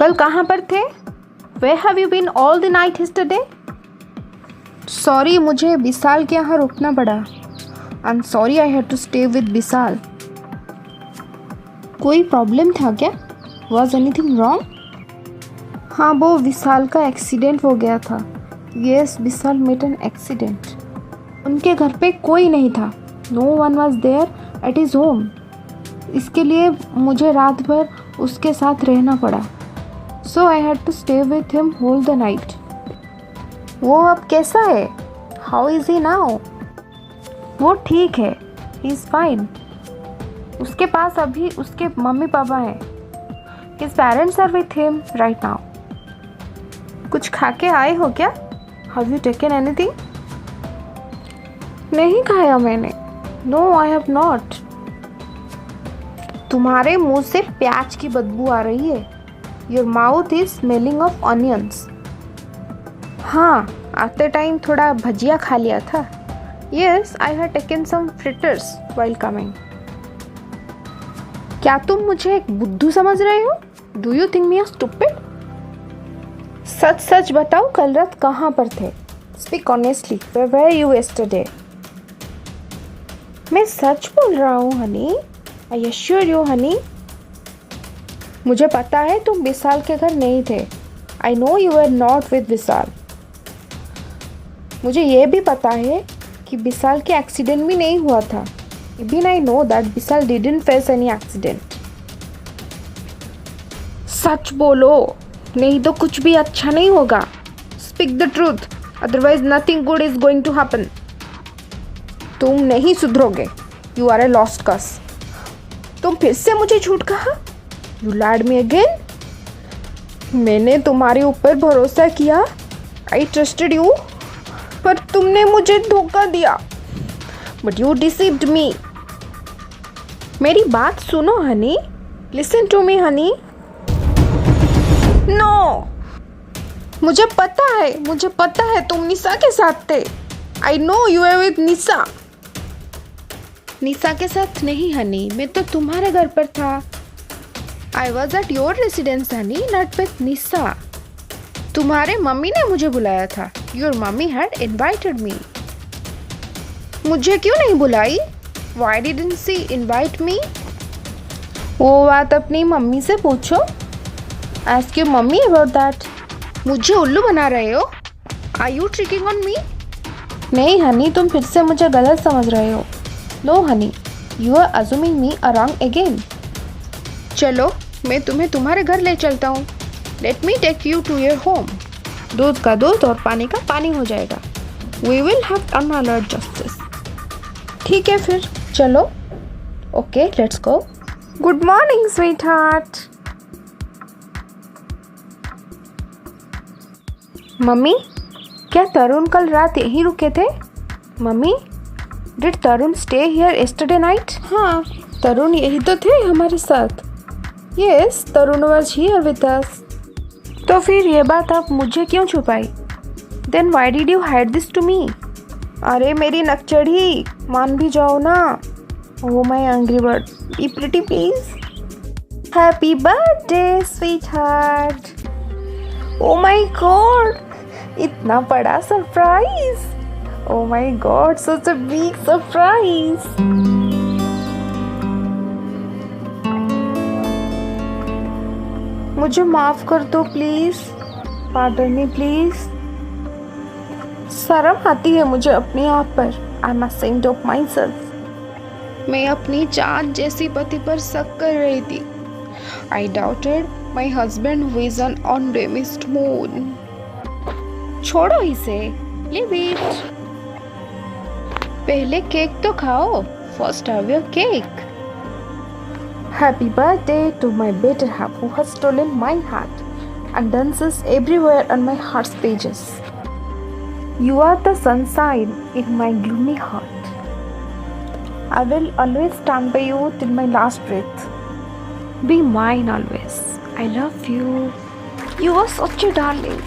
कल कहाँ पर थे? Where have you been all the night yesterday? Sorry, मुझे विशाल के यहाँ रुकना पड़ा. I'm sorry I had to stay with विशाल. कोई प्रॉब्लम था क्या? Was anything wrong? हाँ, वो विशाल का एक्सीडेंट हो गया था. Yes, Vishal met an accident. उनके घर पे कोई नहीं था. No one was there at his home. इसके लिए मुझे रात भर उसके साथ रहना पड़ा. So I had to stay with him whole the night. वो अब कैसा है? How is he now? वो ठीक है. He is fine. उसके पास अभी उसके मम्मी पापा हैं. His parents are with him right now. कुछ खा के आए हो क्या? Have you taken anything? नहीं खाया मैंने. No, I have not. तुम्हारे मुंह से प्याज की बदबू आ रही है. Your mouth is smelling of onions. हाँ, आते टाइम थोड़ा भजिया खा लिया था. Yes, I had taken some fritters while coming. क्या तुम मुझे एक बुद्धू समझ रहे हो? Do you think me a stupid? सच सच बताओ, कल रात कहाँ पर थे? Speak honestly. Where were you yesterday? मैं सच बोल रहा हूँ Honey. I assure you Honey. मुझे पता है तुम विशाल के घर नहीं थे. I know you were not with विशाल. मुझे ये भी पता है कि विशाल के एक्सीडेंट भी नहीं हुआ था. Even I know that Vishal didn't face any accident. सच बोलो, नहीं तो कुछ भी अच्छा नहीं होगा. Speak the truth, otherwise nothing good is going to happen. तुम नहीं सुधरोगे. You are a lost cause. तुम फिर से मुझे झूठ कहा. You lied me again. मैंने तुम्हारे ऊपर भरोसा किया. I trusted you. पर तुमने मुझे धोखा दिया. But you deceived me. मेरी बात सुनो Honey. Listen to me Honey. No. मुझे पता है तुम निशा के साथ थे. I know you were with निशा. निशा के साथ नहीं हनी, मैं तो तुम्हारे घर पर था. I was at your residence Honey, not with निशा. तुम्हारे मम्मी ने मुझे बुलाया था. Your mummy had invited me. मुझे क्यों नहीं बुलाई? Why didn't she invite me? वो बात अपनी मम्मी से पूछो. Ask your mummy about that. मुझे उल्लू बना रहे हो? Are you tricking on me? नहीं हनी, तुम फिर से मुझे गलत समझ रहे हो. No Honey, you are assuming me wrong again. चलो, मैं तुम्हें तुम्हारे घर ले चलता हूँ. Let me take you to your home. दूध का दूध और पानी का पानी हो जाएगा. We will have unalloyed justice. ठीक है फिर, चलो. Okay, let's go. Good morning, sweetheart. Mummy, क्या तरुण कल रात यहीं रुके थे? Mummy, did Tarun stay here yesterday night? हाँ, तरुण यही तो थे हमारे साथ. Yes, Tarun was here with us. तो फिर ये बात आप मुझे क्यों छुपाई? Then why did you hide this to me? अरे मेरी नकचढ़ी, मान भी जाओ ना. Oh my angry bird, be pretty please. Happy birthday, sweetheart. Oh my God, इतना बड़ा surprise. Oh my God, such a big surprise. मुझे माफ कर दो प्लीज. Pardon me please. शर्म आती है मुझे अपने आप पर. I am ashamed of myself. मैं अपनी चाँद जैसी पति पर शक कर रही थी. I doubted my husband who is an undamaged moon. छोड़ो इसे. Leave it. पहले केक तो खाओ. First have your cake. Happy birthday to my better half who has stolen my heart and dances everywhere on my heart's pages. You are the sunshine in my gloomy heart. I will always stand by you till my last breath. Be mine always. I love you. You are such a darling.